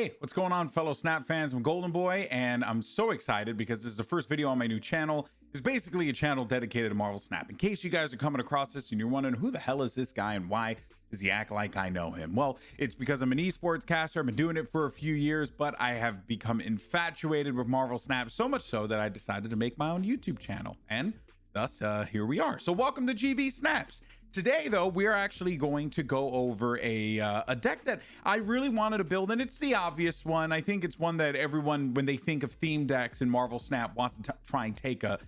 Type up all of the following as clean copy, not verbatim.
Hey, what's going on, fellow Snap fans? I'm Golden Boy, and I'm so excited because this is the first video on my new channel. It's basically a channel dedicated to Marvel Snap. In case you guys are coming across this and you're wondering who the hell is this guy and why does he act like I know him? Well, it's because I'm an esports caster. I've been doing it for a few years, but I have become infatuated with Marvel Snap, so much so that I decided to make my own YouTube channel. And thus, here we are. So welcome to GB Snaps. Today, though, we are actually going to go over a deck that I really wanted to build, and it's the obvious one. I think it's one that everyone, when they think of theme decks in Marvel Snap, wants to try and take a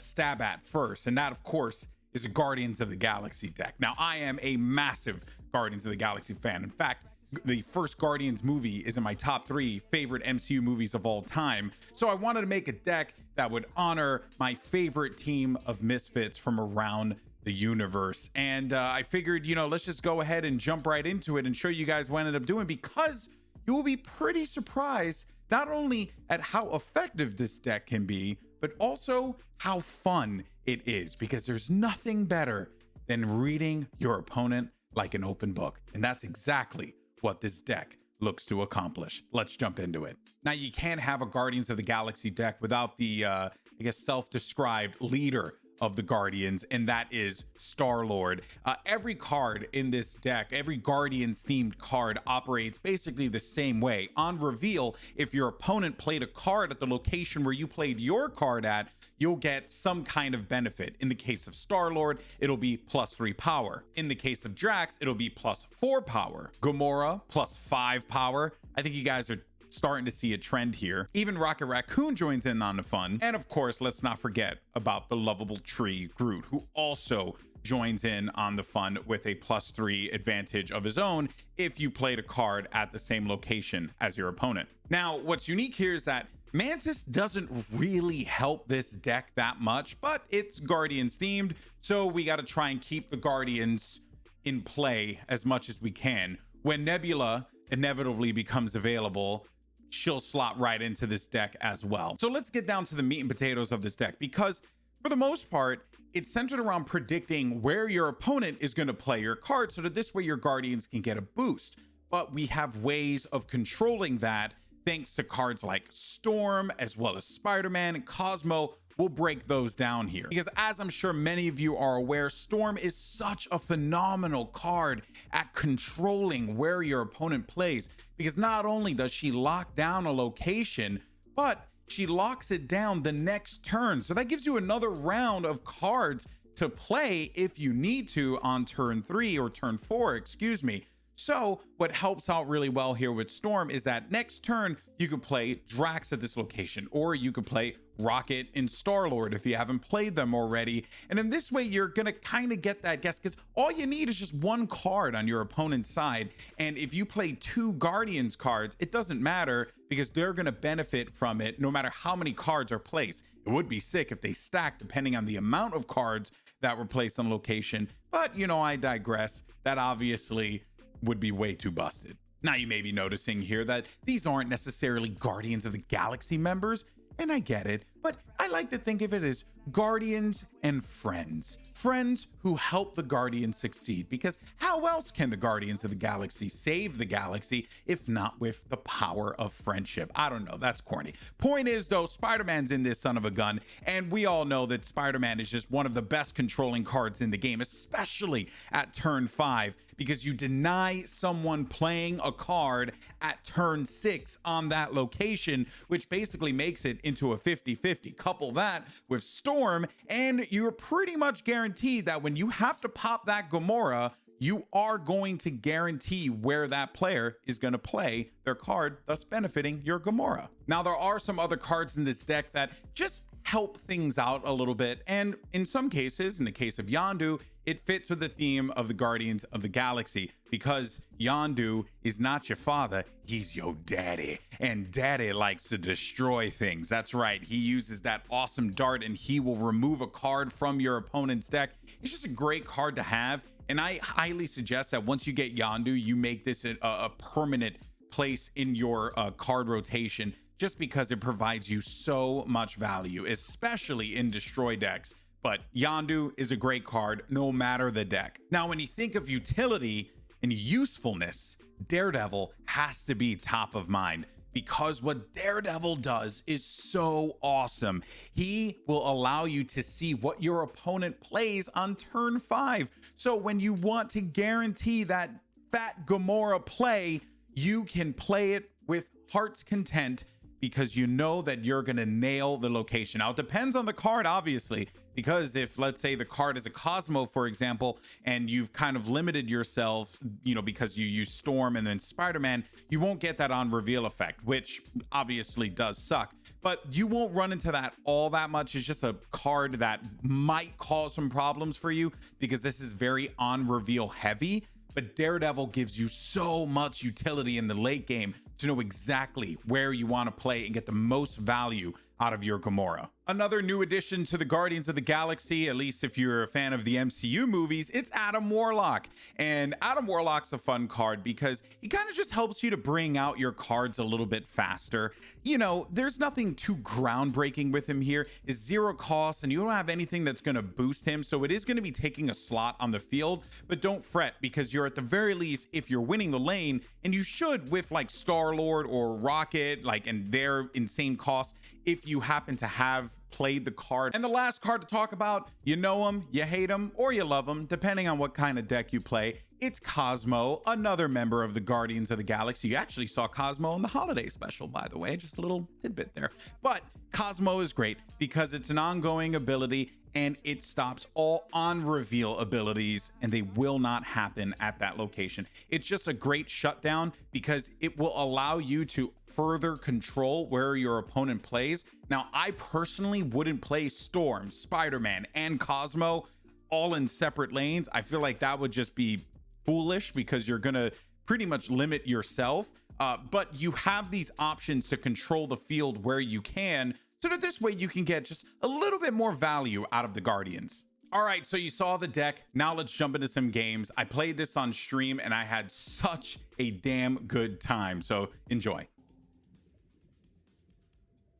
stab at first, and that, of course, is a Guardians of the Galaxy deck. Now, I am a massive Guardians of the Galaxy fan. In fact, the first Guardians movie is in my top 3 favorite MCU movies of all time. So I wanted to make a deck that would honor my favorite team of misfits from around the universe. And I figured, you know, let's just go ahead and jump right into it and show you guys what I ended up doing, because you will be pretty surprised not only at how effective this deck can be, but also how fun it is, because there's nothing better than reading your opponent like an open book. And that's exactly what this deck looks to accomplish. Let's jump into it. Now, you can't have a Guardians of the Galaxy deck without the, I guess, self-described leader of the Guardians, and that is Star-Lord. Every card in this deck, every Guardians themed card, operates basically the same way. On reveal, if your opponent played a card at the location where you played your card at, you'll get some kind of benefit. In the case of Star-Lord, it'll be +3 power. In the case of Drax, it'll be +4 power. Gamora, +5 power. I think you guys are starting to see a trend here. Even Rocket Raccoon joins in on the fun. And of course, let's not forget about the lovable tree Groot, who also joins in on the fun with a +3 advantage of his own if you played a card at the same location as your opponent. Now, what's unique here is that Mantis doesn't really help this deck that much, but it's Guardians themed, so we got to try and keep the Guardians in play as much as we can. When Nebula inevitably becomes available, she'll slot right into this deck as well. So let's get down to the meat and potatoes of this deck, because for the most part, it's centered around predicting where your opponent is going to play your card, so that this way your Guardians can get a boost. But we have ways of controlling that thanks to cards like Storm, as well as Spider-Man and Cosmo. We'll break those down here, because as I'm sure many of you are aware, Storm is such a phenomenal card at controlling where your opponent plays, because not only does she lock down a location, but she locks it down the next turn. So that gives you another round of cards to play if you need to on turn 3 or turn 4, excuse me. So what helps out really well here with Storm is that next turn you could play Drax at this location, or you could play Rocket and Star-Lord if you haven't played them already. And in this way, you're gonna kind of get that guess, because all you need is just one card on your opponent's side. And if you play 2 Guardians cards, it doesn't matter, because they're gonna benefit from it no matter how many cards are placed. It would be sick if they stacked depending on the amount of cards that were placed on location, but you know, I digress. That obviously would be way too busted. Now, you may be noticing here that these aren't necessarily Guardians of the Galaxy members, and I get it, but I like to think of it as Guardians and friends. Friends who help the Guardians succeed, because how else can the Guardians of the Galaxy save the galaxy if not with the power of friendship? I don't know, that's corny. Point is, though, Spider-Man's in this son of a gun, and we all know that Spider-Man is just one of the best controlling cards in the game, especially at turn 5, because you deny someone playing a card at turn 6 on that location, which basically makes it into a 50-50. Couple that with Storm, and you're pretty much guaranteed that when you have to pop that Gamora, you are going to guarantee where that player is going to play their card, thus benefiting your Gamora. Now, there are some other cards in this deck that just help things out a little bit, and in some cases, in the case of Yondu, it fits with the theme of the Guardians of the Galaxy, because Yondu is not your father, he's your daddy, and daddy likes to destroy things. That's right, he uses that awesome dart and he will remove a card from your opponent's deck. It's just a great card to have, and I highly suggest that once you get Yondu, you make this a permanent place in your card rotation, just because it provides you so much value, especially in destroy decks. But Yondu is a great card no matter the deck. Now, when you think of utility and usefulness, Daredevil has to be top of mind. Because what Daredevil does is so awesome. He will allow you to see what your opponent plays on turn 5. So when you want to guarantee that fat Gamora play, you can play it with heart's content because you know that you're going to nail the location. Now, it depends on the card, obviously, because if, let's say, the card is a Cosmo, for example, and you've kind of limited yourself, you know, because you use Storm and then Spider-Man, you won't get that on reveal effect, which obviously does suck. But you won't run into that all that much. It's just a card that might cause some problems for you because this is very on reveal heavy. But Daredevil gives you so much utility in the late game to know exactly where you want to play and get the most value out of your Gamora. Another new addition to the Guardians of the Galaxy, at least if you're a fan of the MCU movies, it's Adam Warlock. And Adam Warlock's a fun card because he kind of just helps you to bring out your cards a little bit faster. You know, there's nothing too groundbreaking with him here. It's 0 cost and you don't have anything that's going to boost him. So it is going to be taking a slot on the field, but don't fret because you're at the very least, if you're winning the lane, and you should with like Star-Lord or Rocket, like, and their insane costs, if you happen to have played the card. And the last card to talk about, you know him, you hate him, or you love him, depending on what kind of deck you play. It's Cosmo, another member of the Guardians of the Galaxy. You actually saw Cosmo in the holiday special, by the way, just a little tidbit there. But Cosmo is great because it's an ongoing ability and it stops all on reveal abilities and they will not happen at that location. It's just a great shutdown because it will allow you to further control where your opponent plays. Now, I personally wouldn't play Storm, Spider-Man, and Cosmo all in separate lanes. I feel like that would just be foolish because you're gonna pretty much limit yourself. But you have these options to control the field where you can, so that this way you can get just a little bit more value out of the Guardians. All right, so you saw the deck. Now let's jump into some games. I played this on stream and I had such a damn good time. So enjoy.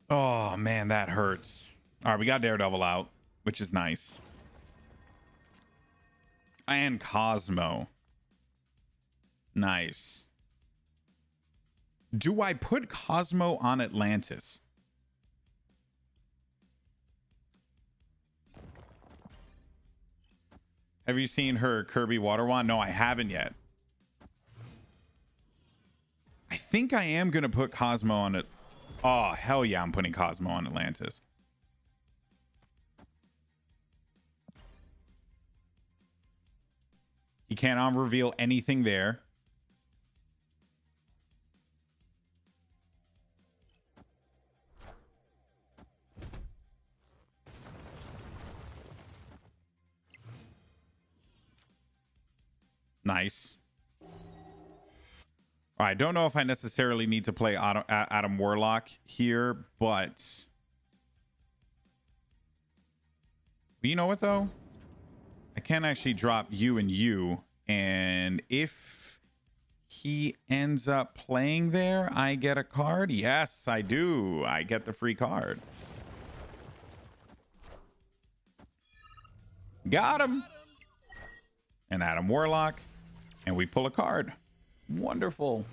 Oh man, that hurts. All right, we got Daredevil out, which is nice. And Cosmo. Nice. Do I put Cosmo on Atlantis? Have you seen her Kirby water wand? No, I haven't yet. I think I am going to put Cosmo on it. Oh, hell yeah, I'm putting Cosmo on Atlantis. He cannot reveal anything there. Nice. I don't know if I necessarily need to play Adam Warlock here, but you know what though? I can actually drop you and you, and if he ends up playing there, I get a card. Yes, I do. I get the free card. Got him. And Adam Warlock. And we pull a card. Wonderful.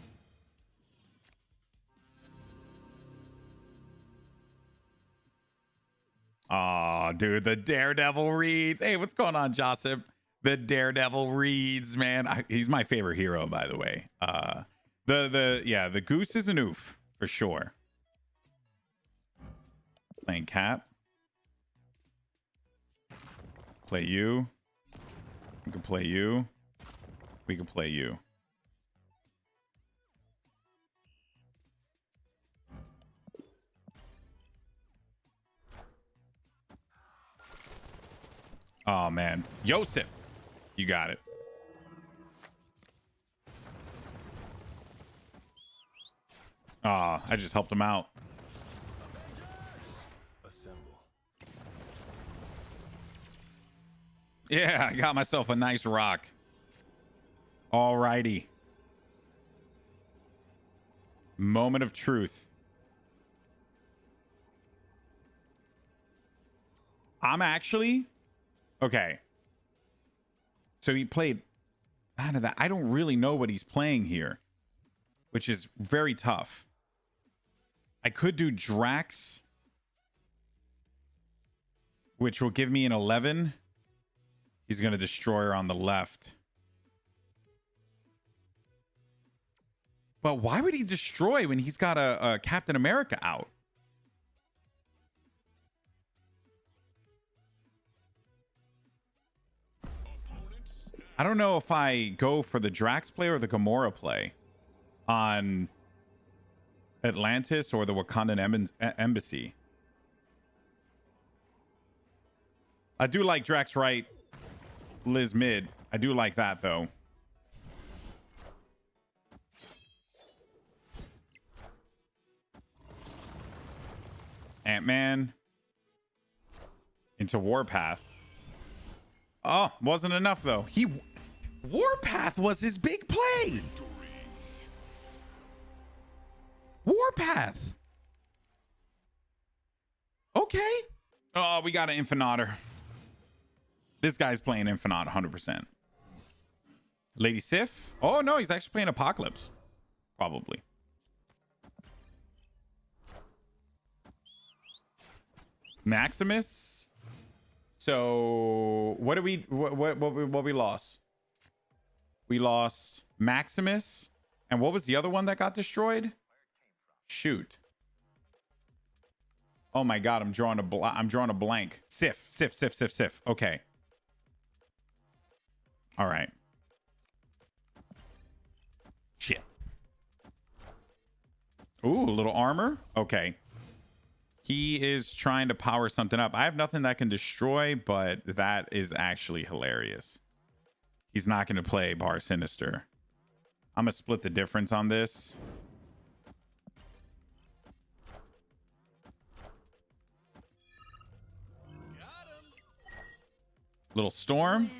Oh, dude, the Daredevil reads. Hey, what's going on, Joseph? The Daredevil reads, man. He's my favorite hero, by the way. The goose is an oof for sure. Playing Cap. Play you. We can play you. We can play you. Oh, man. Yosef. You got it. I just helped him out. Assemble. Yeah, I got myself a nice rock. Alrighty. Moment of truth. I'm actually... Okay. So he played... fan of that. I don't really know what he's playing here, which is very tough. I could do Drax, which will give me an 11. He's going to destroy her on the left. But why would he destroy when he's got a Captain America out? I don't know if I go for the Drax play or the Gamora play on Atlantis or the Wakandan embassy. I do like Drax right, Liz mid. I do like that though. Ant-Man into Warpath. Oh, wasn't enough though. Warpath was his big play. Warpath. Okay. Oh, we got an Infinator. This guy's playing Infinite 100%. Lady Sif. Oh no, he's actually playing Apocalypse. Probably. Maximus. So what do what we lost? We lost Maximus, and what was the other one that got destroyed? Shoot. Oh my god, I'm drawing a blank. Sif. Okay. All right. Shit. Ooh, a little armor. Okay. He is trying to power something up. I have nothing that can destroy, but that is actually hilarious. He's not going to play Bar Sinister. I'm going to split the difference on this. Little storm.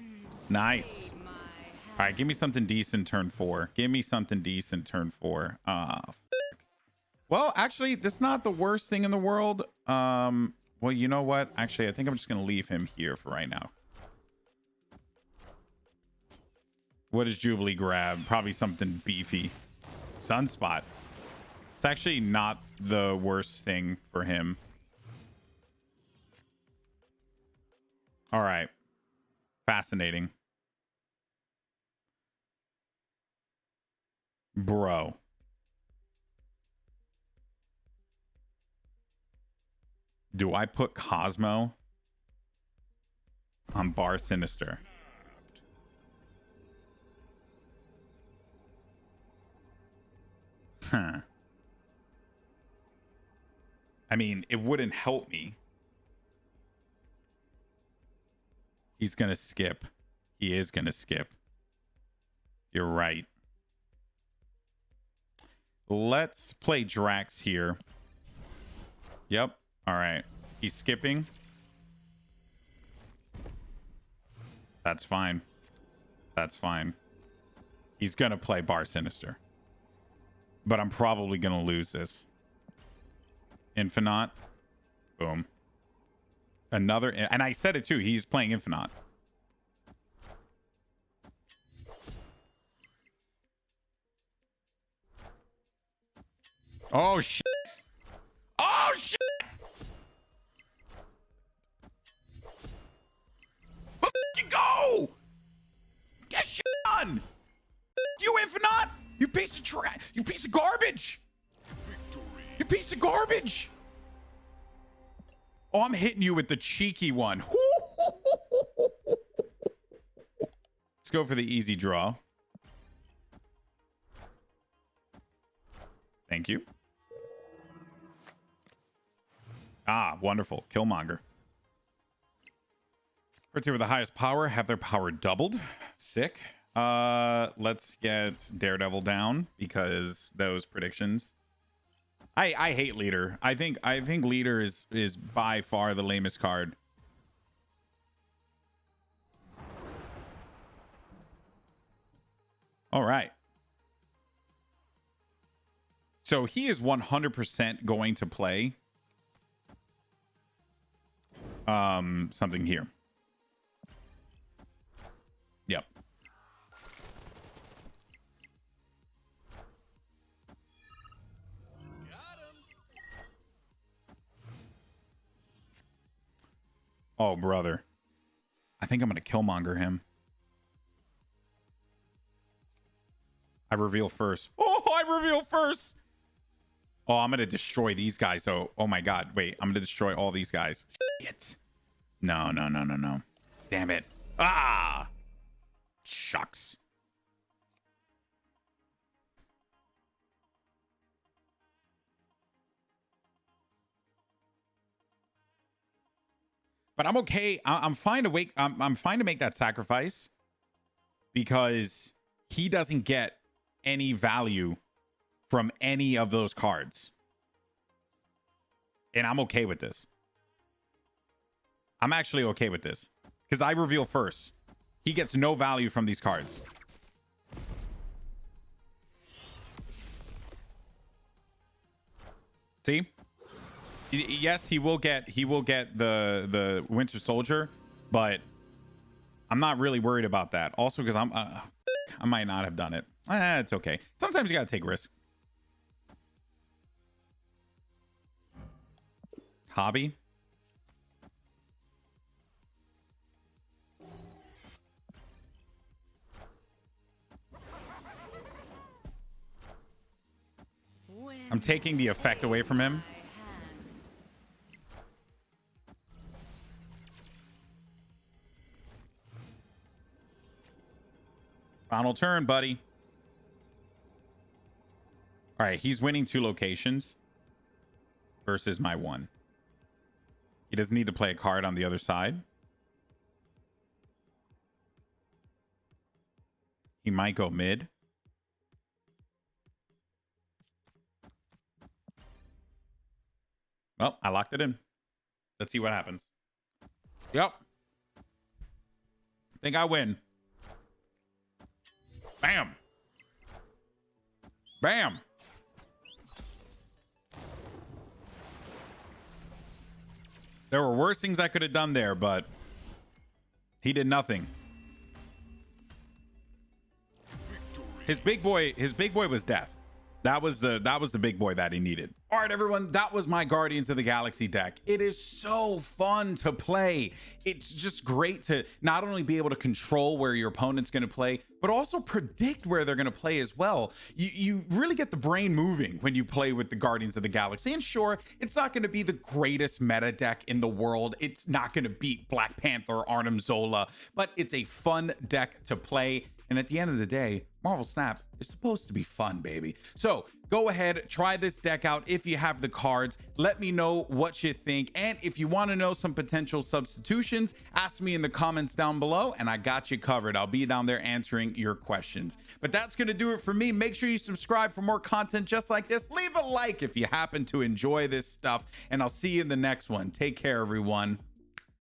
Nice. All right, give me something decent turn 4. Give me something decent turn 4. Well, actually, that's not the worst thing in the world. Well, you know what? Actually, I think I'm just going to leave him here for right now. What does Jubilee grab? Probably something beefy. Sunspot. It's actually not the worst thing for him. All right. Fascinating. Bro. Do I put Cosmo on Bar Sinister? Huh. I mean, it wouldn't help me. He's going to skip. He is going to skip. You're right. Let's play Drax here. Yep. All right. He's skipping. That's fine. That's fine. He's going to play Bar Sinister. But I'm probably going to lose this. Infinite. Boom. Another. And I said it too. He's playing Infinite. Oh, shit. Oh, shit. Let's go. Get shit on. You Infinite. You piece of trash. You piece of garbage. You piece of garbage. Oh, I'm hitting you with the cheeky one. Let's go for the easy draw. Thank you. Ah, wonderful. Killmonger. First with the highest power have their power doubled. Sick. Let's get Daredevil down because those predictions. I hate Leader. I think Leader is by far the lamest card. All right. So he is 100% going to play something here. Yep. Oh, brother. I think I'm going to Killmonger him. I reveal first. Oh, I reveal first. Oh, I'm going to destroy these guys. Oh my God. Wait, I'm going to destroy all these guys. Shit. No. Damn it. Ah. Shucks. But I'm okay. I'm fine to wait. I'm fine to make that sacrifice because he doesn't get any value from any of those cards. And I'm okay with this. I'm actually okay with this because I reveal first. He gets no value from these cards. See? Yes, he will get the Winter Soldier, but I'm not really worried about that. Also, because I might not have done it. It's okay. Sometimes you gotta take risks. Hobby. I'm taking the effect away from him. Final turn, buddy. All right, he's winning 2 locations versus my 1. He doesn't need to play a card on the other side. He might go mid. Well, I locked it in. Let's see what happens. Yep. Think I win. Bam. Bam. There were worse things I could have done there, but he did nothing. His big boy was death. That was the big boy that he needed. All right, everyone, that was my Guardians of the Galaxy deck. It is so fun to play. It's just great to not only be able to control where your opponent's going to play, but also predict where they're going to play as well. You really get the brain moving when you play with the Guardians of the Galaxy. And sure, it's not going to be the greatest meta deck in the world. It's not going to beat Black Panther, Arnim Zola, but it's a fun deck to play. And at the end of the day, Marvel Snap is supposed to be fun, baby. So go ahead, try this deck out if you have the cards. Let me know what you think. And if you want to know some potential substitutions, ask me in the comments down below and I got you covered. I'll be down there answering your questions. But that's going to do it for me. Make sure you subscribe for more content just like this. Leave a like if you happen to enjoy this stuff. And I'll see you in the next one. Take care, everyone.